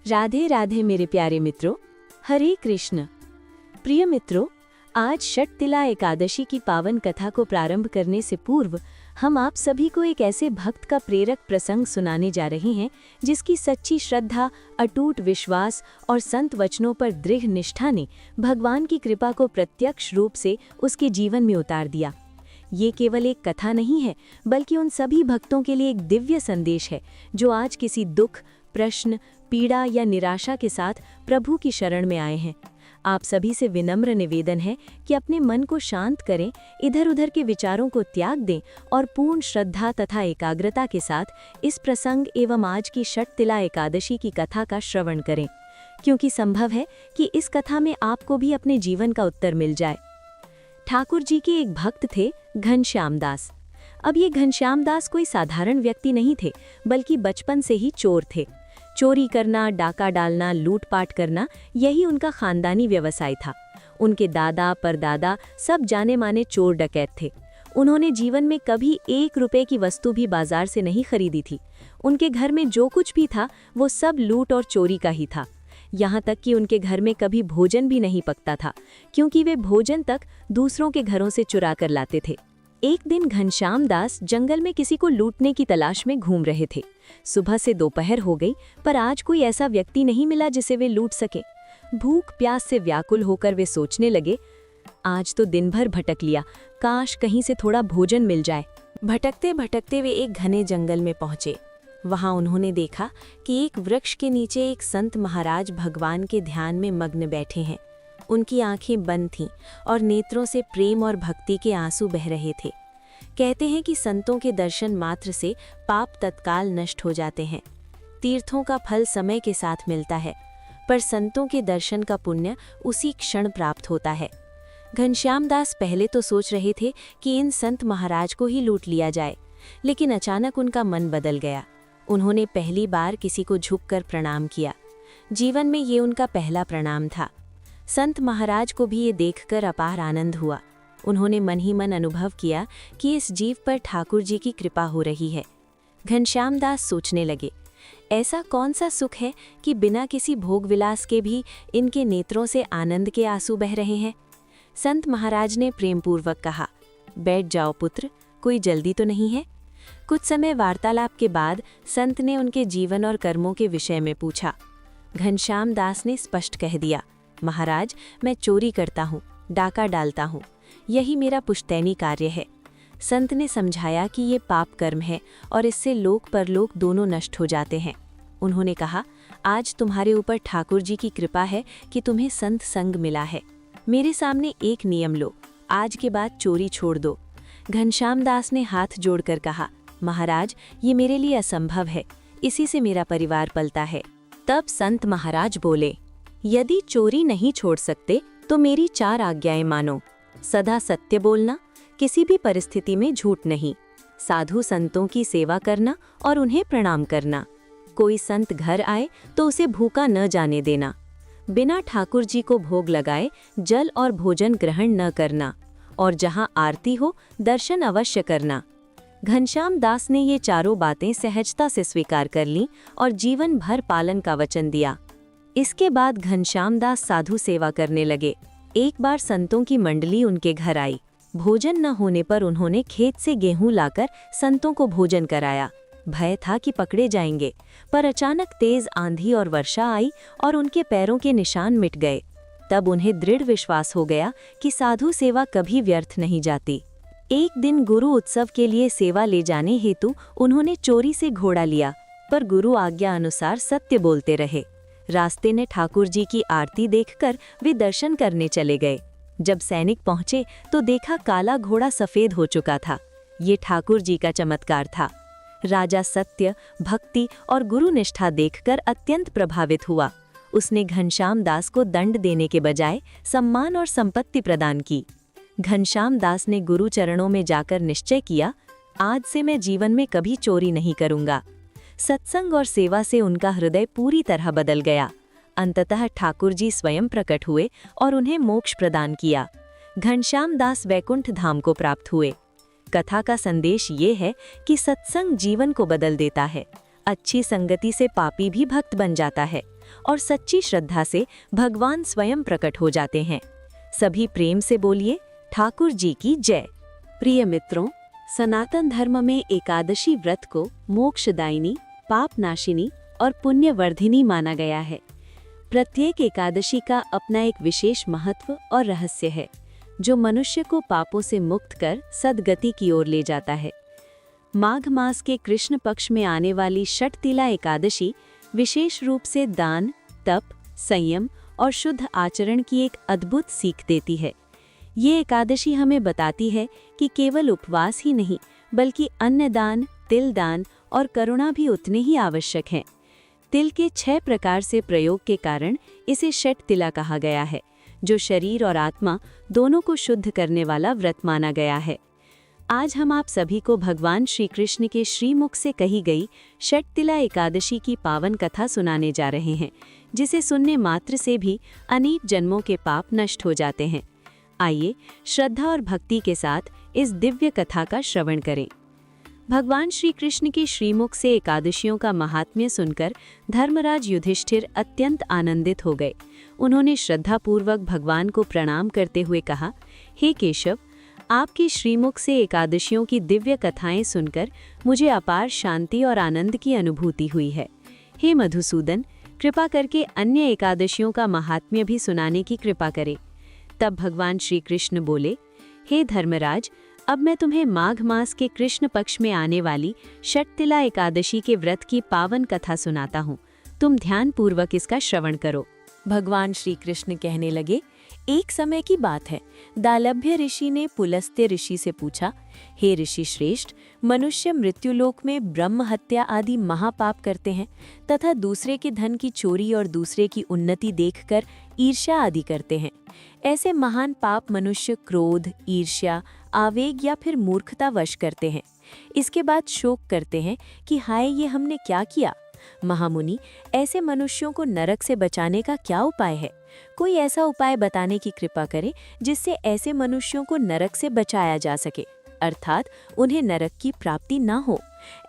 राधे राधे मेरे प्यारे मित्रों, हरे कृष्ण। प्रिय मित्रों, आज षटतिला एकादशी की पावन कथा को प्रारंभ करने से पूर्व हम आप सभी को एक ऐसे भक्त का प्रेरक प्रसंग सुनाने जा रहे हैं जिसकी सच्ची श्रद्धा, अटूट विश्वास और संत वचनों पर दृढ़ निष्ठा ने भगवान की कृपा को प्रत्यक्ष रूप से उसके जीवन में उतार दिया। ये केवल एक कथा नहीं है, बल्कि उन सभी भक्तों के लिए एक दिव्य संदेश है जो आज किसी दुख, प्रश्न, पीड़ा या निराशा के साथ प्रभु की शरण में आए हैं। आप सभी से विनम्र निवेदन है कि अपने मन को शांत करें, इधर उधर के विचारों को त्याग दें और पूर्ण श्रद्धा तथा एकाग्रता के साथ इस प्रसंग एवं आज की षटतिला एकादशी की कथा का श्रवण करें, क्योंकि संभव है कि इस कथा में आपको भी अपने जीवन का उत्तर मिल जाए। ठाकुर जी के एक भक्त थे घनश्याम दास। अब ये घनश्याम दास कोई साधारण व्यक्ति नहीं थे, बल्कि बचपन से ही चोर थे। चोरी करना, डाका डालना, लूटपाट करना, यही उनका खानदानी व्यवसाय था। उनके दादा परदादा सब जाने माने चोर डकैत थे। उन्होंने जीवन में कभी 1 रुपए की वस्तु भी बाजार से नहीं खरीदी थी। उनके घर में जो कुछ भी था वो सब लूट और चोरी का ही था। यहाँ तक कि उनके घर में कभी भोजन भी नहीं पकता था, क्योंकि वे भोजन तक दूसरों के घरों से चुरा कर लाते थे। एक दिन घनश्याम दास जंगल में किसी को लूटने की तलाश में घूम रहे थे। सुबह से दोपहर हो गई, पर आज कोई ऐसा व्यक्ति नहीं मिला जिसे वे लूट सके। भूख प्यास से व्याकुल होकर वे सोचने लगे, आज तो दिन भर भटक लिया, काश कहीं से थोड़ा भोजन मिल जाए। भटकते भटकते वे एक घने जंगल में पहुंचे। वहां उन्होंने देखा कि एक वृक्ष के नीचे एक संत महाराज भगवान के ध्यान में मग्न बैठे हैं। उनकी आंखें बंद थीं और नेत्रों से प्रेम और भक्ति के आंसू बह रहे थे। कहते हैं कि संतों के दर्शन मात्र से पाप तत्काल नष्ट हो जाते हैं। तीर्थों का फल समय के साथ मिलता है, पर संतों के दर्शन का पुण्य उसी क्षण प्राप्त होता है। घनश्याम दास पहले तो सोच रहे थे कि इन संत महाराज को ही लूट लिया जाए, लेकिन अचानक उनका मन बदल गया। उन्होंने पहली बार किसी को झुककर प्रणाम किया। जीवन में ये उनका पहला प्रणाम था। संत महाराज को भी ये देखकर अपार आनंद हुआ। उन्होंने मन ही मन अनुभव किया कि इस जीव पर ठाकुर जी की कृपा हो रही है। घनश्याम दास सोचने लगे, ऐसा कौन सा सुख है कि बिना किसी भोग विलास के भी इनके नेत्रों से आनंद के आंसू बह रहे हैं। संत महाराज ने प्रेमपूर्वक कहा, बैठ जाओ पुत्र, कोई जल्दी तो नहीं है। कुछ समय वार्तालाप के बाद संत ने उनके जीवन और कर्मों के विषय में पूछा। घनश्याम दास ने स्पष्ट कह दिया, महाराज, मैं चोरी करता हूँ, डाका डालता हूँ, यही मेरा पुश्तैनी कार्य है। संत ने समझाया कि ये पाप कर्म है और इससे लोक परलोक दोनों नष्ट हो जाते हैं। उन्होंने कहा, आज तुम्हारे ऊपर ठाकुर जी की कृपा है कि तुम्हें संत संग मिला है। मेरे सामने एक नियम लो, आज के बाद चोरी छोड़ दो। घनश्याम दास ने हाथ जोड़कर कहा, महाराज, ये मेरे लिए असंभव है, इसी से मेरा परिवार पलता है। तब संत महाराज बोले, यदि चोरी नहीं छोड़ सकते तो मेरी 4 आज्ञाएं मानो। सदा सत्य बोलना, किसी भी परिस्थिति में झूठ नहीं, साधु संतों की सेवा करना और उन्हें प्रणाम करना, कोई संत घर आए तो उसे भूखा न जाने देना, बिना ठाकुर जी को भोग लगाए जल और भोजन ग्रहण न करना, और जहां आरती हो दर्शन अवश्य करना। घनश्याम दास ने ये चारों बातें सहजता से स्वीकार कर लीं और जीवन भर पालन का वचन दिया। इसके बाद घनश्याम दास साधु सेवा करने लगे। एक बार संतों की मंडली उनके घर आई। भोजन न होने पर उन्होंने खेत से गेहूं लाकर संतों को भोजन कराया। भय था कि पकड़े जाएंगे, पर अचानक तेज आंधी और वर्षा आई और उनके पैरों के निशान मिट गए। तब उन्हें दृढ़ विश्वास हो गया कि साधु सेवा कभी व्यर्थ नहीं जाती। एक दिन गुरु उत्सव के लिए सेवा ले जाने हेतु उन्होंने चोरी से घोड़ा लिया, पर गुरु आज्ञा अनुसार सत्य बोलते रहे। रास्ते में ठाकुर जी की आरती देखकर वे दर्शन करने चले गए। जब सैनिक पहुंचे तो देखा काला घोड़ा सफेद हो चुका था। ये ठाकुर जी का चमत्कार था। राजा सत्य, भक्ति और गुरु निष्ठा देखकर अत्यंत प्रभावित हुआ। उसने घनश्याम दास को दंड देने के बजाय सम्मान और संपत्ति प्रदान की। घनश्याम दास ने गुरु चरणों में जाकर निश्चय किया, आज से मैं जीवन में कभी चोरी नहीं करूंगा। सत्संग और सेवा से उनका हृदय पूरी तरह बदल गया। अंततः ठाकुर जी स्वयं प्रकट हुए और उन्हें मोक्ष प्रदान किया। घनश्याम दास वैकुंठ धाम को प्राप्त हुए। कथा का संदेश ये है कि सत्संग जीवन को बदल देता है। अच्छी संगति से पापी भी भक्त बन जाता है और सच्ची श्रद्धा से भगवान स्वयं प्रकट हो जाते हैं। सभी प्रेम से बोलिए ठाकुर जी की जय। प्रिय मित्रों, सनातन धर्म में एकादशी व्रत को मोक्षदायिनी, पापनाशिनी और पुण्यवर्धिनी माना गया है। प्रत्येक एकादशी का अपना एक विशेष महत्व और रहस्य है, जो मनुष्य को पापों से मुक्त कर सद्गति की ओर ले जाता है। माघ मास के कृष्ण पक्ष में आने वाली षटतिला एकादशी विशेष रूप से दान, तप, संयम और शुद्ध आचरण की एक अद्भुत सीख देती है। ये एकादशी हमें बताती है कि केवल उपवास ही नहीं, बल्कि अन्नदान, तिलदान और करुणा भी उतने ही आवश्यक हैं। तिल के 6 प्रकार से प्रयोग के कारण इसे षटतिला कहा गया है, जो शरीर और आत्मा दोनों को शुद्ध करने वाला व्रत माना गया है। आज हम आप सभी को भगवान श्री कृष्ण के श्रीमुख से कही गई षटतिला एकादशी की पावन कथा सुनाने जा रहे हैं, जिसे सुनने मात्र से भी अनेक जन्मों के पाप नष्ट हो जाते हैं। आइए श्रद्धा और भक्ति के साथ इस दिव्य कथा का श्रवण करें। भगवान श्री कृष्ण के श्रीमुख से एकादशियों का महात्म्य सुनकर धर्मराज युधिष्ठिर अत्यंत आनंदित हो गए। उन्होंने श्रद्धापूर्वक भगवान को प्रणाम करते हुए कहा, हे केशव, आपके श्रीमुख से एकादशियों की दिव्य कथाएं सुनकर मुझे अपार शांति और आनंद की अनुभूति हुई है। हे मधुसूदन, कृपा करके अन्य एकादशियों का महात्म्य भी सुनाने की कृपा करें। तब भगवान श्री कृष्ण बोले, हे धर्मराज, अब मैं तुम्हें माघ मास के कृष्ण पक्ष में आने वाली षटतिला एकादशी के व्रत की पावन कथा सुनाता हूँ। तुम ध्यानपूर्वक इसका श्रवण करो। भगवान श्री कृष्ण कहने लगे, एक समय की बात है, दालभ्य ऋषि ने पुलस्त्य ऋषि से पूछा, हे ऋषि श्रेष्ठ, मनुष्य मृत्युलोक में ब्रह्म हत्या आदि महापाप करते हैं तथा दूसरे के धन की चोरी और दूसरे की उन्नति देखकर ईर्ष्या आदि करते हैं। ऐसे महान पाप मनुष्य क्रोध, ईर्ष्या, आवेग या फिर मूर्खता वश करते हैं। इसके बाद शोक करते हैं कि हाय, ये हमने क्या किया। महामुनि, ऐसे मनुष्यों को नरक से बचाने का क्या उपाय है? कोई ऐसा उपाय बताने की कृपा करें जिससे ऐसे मनुष्यों को नरक से बचाया जा सके, अर्थात उन्हें नरक की प्राप्ति न हो।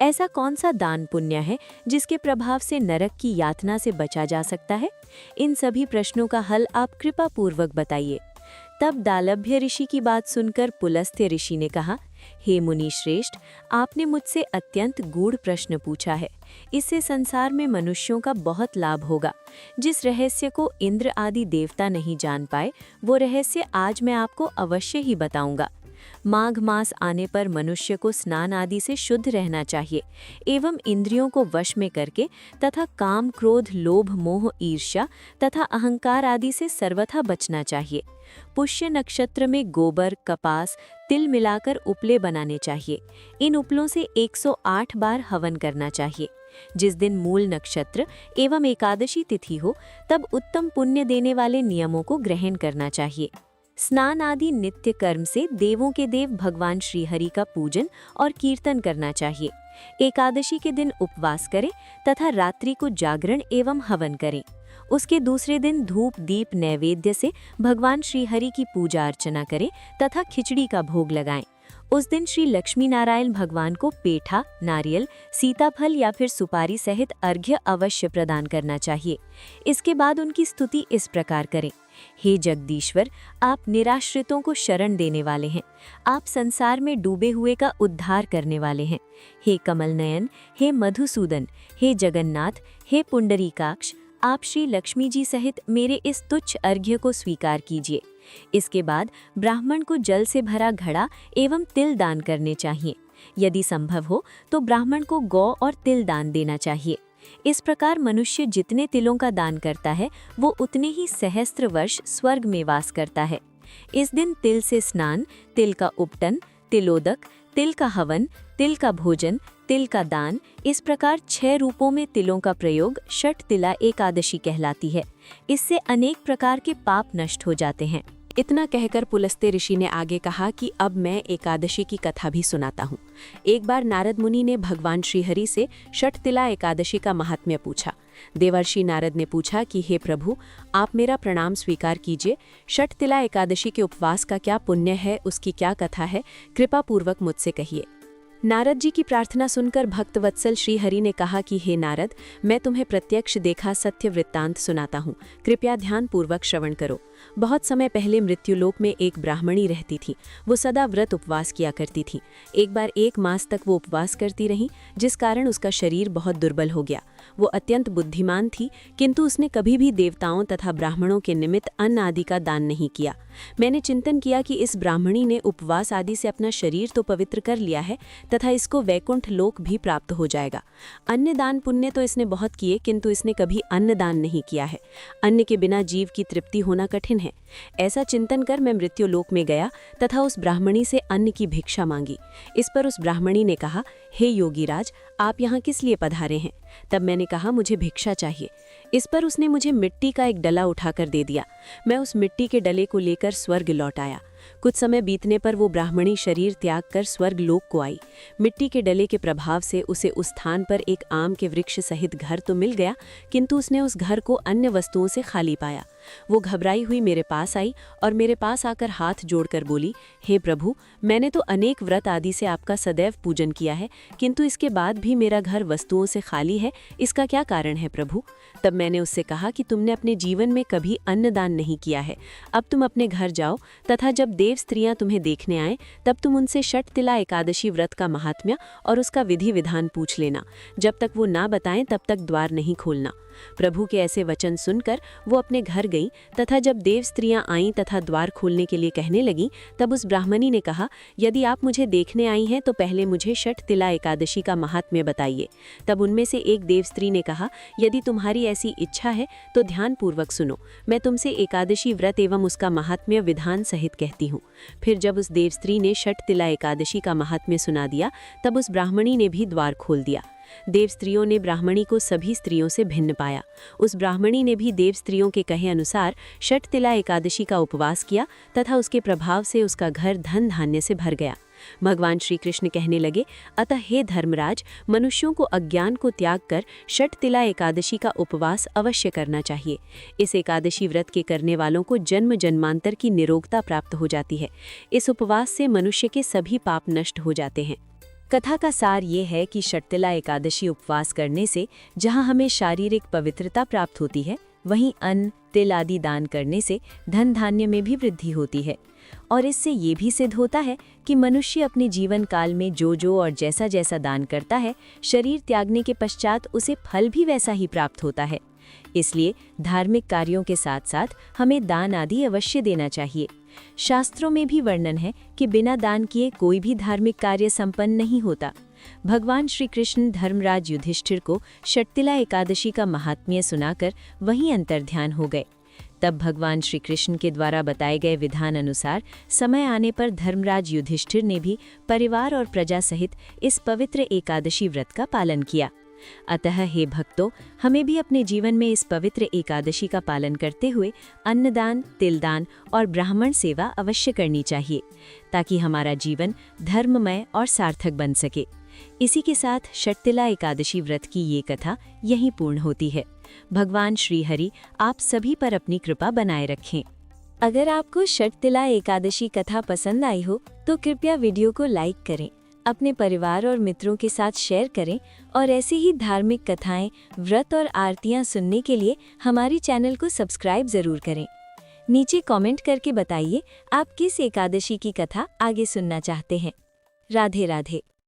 ऐसा कौन सा दान पुण्य है जिसके प्रभाव से नरक की यातना से बचा जा सकता है? इन सभी प्रश्नों का हल आप कृपा पूर्वक बताइए। तब दालभ्य ऋषि की बात सुनकर पुलस्त्य ऋषि ने कहा, हे मुनि श्रेष्ठ, आपने मुझसे अत्यंत गूढ़ प्रश्न पूछा है। इससे संसार में मनुष्यों का बहुत लाभ होगा। जिस रहस्य को इंद्र आदि देवता नहीं जान पाए, वो रहस्य आज मैं आपको अवश्य ही बताऊंगा। माघ मास आने पर मनुष्य को स्नान आदि से शुद्ध रहना चाहिए एवं इंद्रियों को वश में करके तथा काम, क्रोध, लोभ, मोह, ईर्ष्या तथा अहंकार आदि से सर्वथा बचना चाहिए। पुष्य नक्षत्र में गोबर, कपास, तिल मिलाकर उपले बनाने चाहिए। इन उपलों से 108 बार हवन करना चाहिए। जिस दिन मूल नक्षत्र एवं एकादशी तिथि हो, तब उत्तम पुण्य देने वाले नियमों को ग्रहण करना चाहिए। स्नान आदि नित्य कर्म से देवों के देव भगवान श्रीहरि का पूजन और कीर्तन करना चाहिए। एकादशी के दिन उपवास करें तथा रात्रि को जागरण एवं हवन करें। उसके दूसरे दिन धूप, दीप, नैवेद्य से भगवान श्रीहरि की पूजा अर्चना करें तथा खिचड़ी का भोग लगाएं। उस दिन श्री लक्ष्मी नारायण भगवान को पेठा, नारियल, सीताफल या फिर सुपारी सहित अर्घ्य अवश्य प्रदान करना चाहिए। इसके बाद उनकी स्तुति इस प्रकार करें, हे जगदीश्वर, आप निराश्रितों को शरण देने वाले हैं। आप संसार में डूबे हुए का उद्धार करने वाले हैं। हे कमल नयन, हे मधुसूदन, हे जगन्नाथ, हे पुंडरीकाक्ष, आप श्री लक्ष्मी जी सहित मेरे इस तुच्छ अर्घ्य को स्वीकार कीजिए। इसके बाद ब्राह्मण को जल से भरा घड़ा एवं तिल दान करने चाहिए। यदि संभव हो तो ब्राह्मण को गौ और तिल दान देना चाहिए। इस प्रकार मनुष्य जितने तिलों का दान करता है, वो उतने ही सहस्त्र वर्ष स्वर्ग में वास करता है। इस दिन तिल से स्नान, तिल का उपटन, तिलोदक, तिल का हवन, तिल का भोजन, तिल का दान, इस प्रकार 6 रूपों में तिलों का प्रयोग षटतिला एकादशी कहलाती है। इससे अनेक प्रकार के पाप नष्ट हो जाते हैं। इतना कहकर पुलस्त्य ऋषि ने आगे कहा कि अब मैं एकादशी की कथा भी सुनाता हूँ। एक बार नारद मुनि ने भगवान श्रीहरि से षटतिला एकादशी का महात्म्य पूछा। देवर्षि नारद ने पूछा कि हे प्रभु, आप मेरा प्रणाम स्वीकार कीजिए। षटतिला एकादशी के उपवास का क्या पुण्य है, उसकी क्या कथा है, कृपा पूर्वक मुझसे कहिए। नारद जी की प्रार्थना सुनकर भक्त वत्सल श्री हरि ने कहा कि हे नारद, मैं तुम्हें प्रत्यक्ष देखा सत्य वृत्तांत सुनाता हूँ, कृपया ध्यान पूर्वक श्रवण करो। बहुत समय पहले मृत्युलोक में एक ब्राह्मणी रहती थी। वो सदा व्रत उपवास किया करती थी। एक बार 1 मास तक वो उपवास करती रही, जिस कारण उसका शरीर बहुत दुर्बल हो गया। वो अत्यंत बुद्धिमान थी, किंतु उसने कभी भी देवताओं तथा ब्राह्मणों के निमित्त अन्न आदि का दान नहीं किया। मैंने चिंतन किया कि इस ब्राह्मणी ने उपवास आदि से अपना शरीर तो पवित्र कर लिया है तथा इसको वैकुंठ लोक भी प्राप्त हो जाएगा। अन्य दान पुण्य तो इसने बहुत किए, किंतु इसने कभी अन्न दान नहीं किया है। अन्न के बिना जीव की तृप्ति होना कठिन है। ऐसा चिंतन कर मैं मृत्युलोक में गया तथा उस ब्राह्मणी से अन्न की भिक्षा मांगी। इस पर उस ब्राह्मणी ने कहा, हे योगीराज, आप यहाँ किस लिए पधारे हैं? तब मैंने कहा, मुझे भिक्षा चाहिए। इस पर उसने मुझे मिट्टी का एक डला उठाकर दे दिया। मैं उस मिट्टी के डले को लेकर स्वर्ग लौट आया। कुछ समय बीतने पर वो ब्राह्मणी शरीर त्याग कर स्वर्ग लोक को आई। मिट्टी के डले के प्रभाव से उसे उस स्थान पर एक आम के वृक्ष सहित घर तो मिल गया, किंतु उसने उस घर को अन्य वस्तुओं से खाली पाया। वो घबराई हुई मेरे पास आई और मेरे पास आकर हाथ जोड़कर बोली, हे प्रभु, मैंने तो अनेक व्रत आदि से आपका सदैव पूजन किया है, किंतु इसके बाद भी मेरा घर वस्तुओं से खाली है। इसका क्या कारण है प्रभु? तब मैंने उससे कहा कि तुमने अपने जीवन में कभी अन्नदान नहीं किया है। अब तुम अपने घर जाओ तथा जब देव स्त्रियां तुम्हें देखने आए तब तुम उनसे षटतिला एकादशी व्रत का महात्म्य और उसका विधि विधान पूछ लेना। जब तक वो ना बताएं तब तक द्वार नहीं खोलना। प्रभु के ऐसे वचन सुनकर वो अपने घर गईं तथा जब देव स्त्रियां आईं तथा द्वार खोलने के लिए कहने लगीं, तब उस ब्राह्मणी ने कहा, यदि आप मुझे देखने आई हैं तो पहले मुझे षटतिला एकादशी का महात्म्य बताइए। तब उनमें से एक देव स्त्री ने कहा, यदि तुम्हारी ऐसी इच्छा है तो ध्यानपूर्वक सुनो, मैं तुमसे एकादशी व्रत एवं उसका महात्म्य विधान सहित कहती हूँ। फिर जब उस देव स्त्री ने षटतिला एकादशी का महात्म्य सुना दिया, तब उस ब्राह्मणी ने भी द्वार खोल दिया। देव स्त्रियों ने ब्राह्मणी को सभी स्त्रियों से भिन्न पाया। उस ब्राह्मणी ने भी देव स्त्रियों के कहे अनुसार षटतिला एकादशी का उपवास किया तथा उसके प्रभाव से उसका घर धन धान्य से भर गया। भगवान श्री कृष्ण कहने लगे, अतः हे धर्मराज, मनुष्यों को अज्ञान को त्याग कर षटतिला एकादशी का उपवास अवश्य करना चाहिए। इस एकादशी व्रत के करने वालों को जन्म जन्मांतर की निरोगता प्राप्त हो जाती है। इस उपवास से मनुष्य के सभी पाप नष्ट हो जाते हैं। कथा का सार ये है कि षटतिला एकादशी उपवास करने से जहाँ हमें शारीरिक पवित्रता प्राप्त होती है, वहीं अन्न, तिल आदि दान करने से धन धान्य में भी वृद्धि होती है। और इससे ये भी सिद्ध होता है कि मनुष्य अपने जीवन काल में जो और जैसा जैसा दान करता है, शरीर त्यागने के पश्चात उसे फल भी वैसा ही प्राप्त होता है। इसलिए धार्मिक कार्यों के साथ साथ हमें दान आदि अवश्य देना चाहिए। शास्त्रों में भी वर्णन है कि बिना दान किए कोई भी धार्मिक कार्य संपन्न नहीं होता। भगवान श्री कृष्ण धर्मराज युधिष्ठिर को षटतिला एकादशी का महात्म्य सुनाकर वहीं अंतर्ध्यान हो गए। तब भगवान श्री कृष्ण के द्वारा बताए गए विधान अनुसार समय आने पर धर्मराज युधिष्ठिर ने भी परिवार और प्रजा सहित इस पवित्र एकादशी व्रत का पालन किया। अतः हे भक्तों, हमें भी अपने जीवन में इस पवित्र एकादशी का पालन करते हुए अन्नदान, तिलदान और ब्राह्मण सेवा अवश्य करनी चाहिए, ताकि हमारा जीवन धर्ममय और सार्थक बन सके। इसी के साथ षटतिला एकादशी व्रत की ये कथा यहीं पूर्ण होती है। भगवान श्री हरि आप सभी पर अपनी कृपा बनाए रखें। अगर आपको षटतिला एकादशी कथा पसंद आई हो तो कृपया वीडियो को लाइक करें, अपने परिवार और मित्रों के साथ शेयर करें और ऐसे ही धार्मिक कथाएं, व्रत और आरतियां सुनने के लिए हमारी चैनल को सब्सक्राइब जरूर करें। नीचे कमेंट करके बताइए आप किस एकादशी की कथा आगे सुनना चाहते हैं। राधे राधे।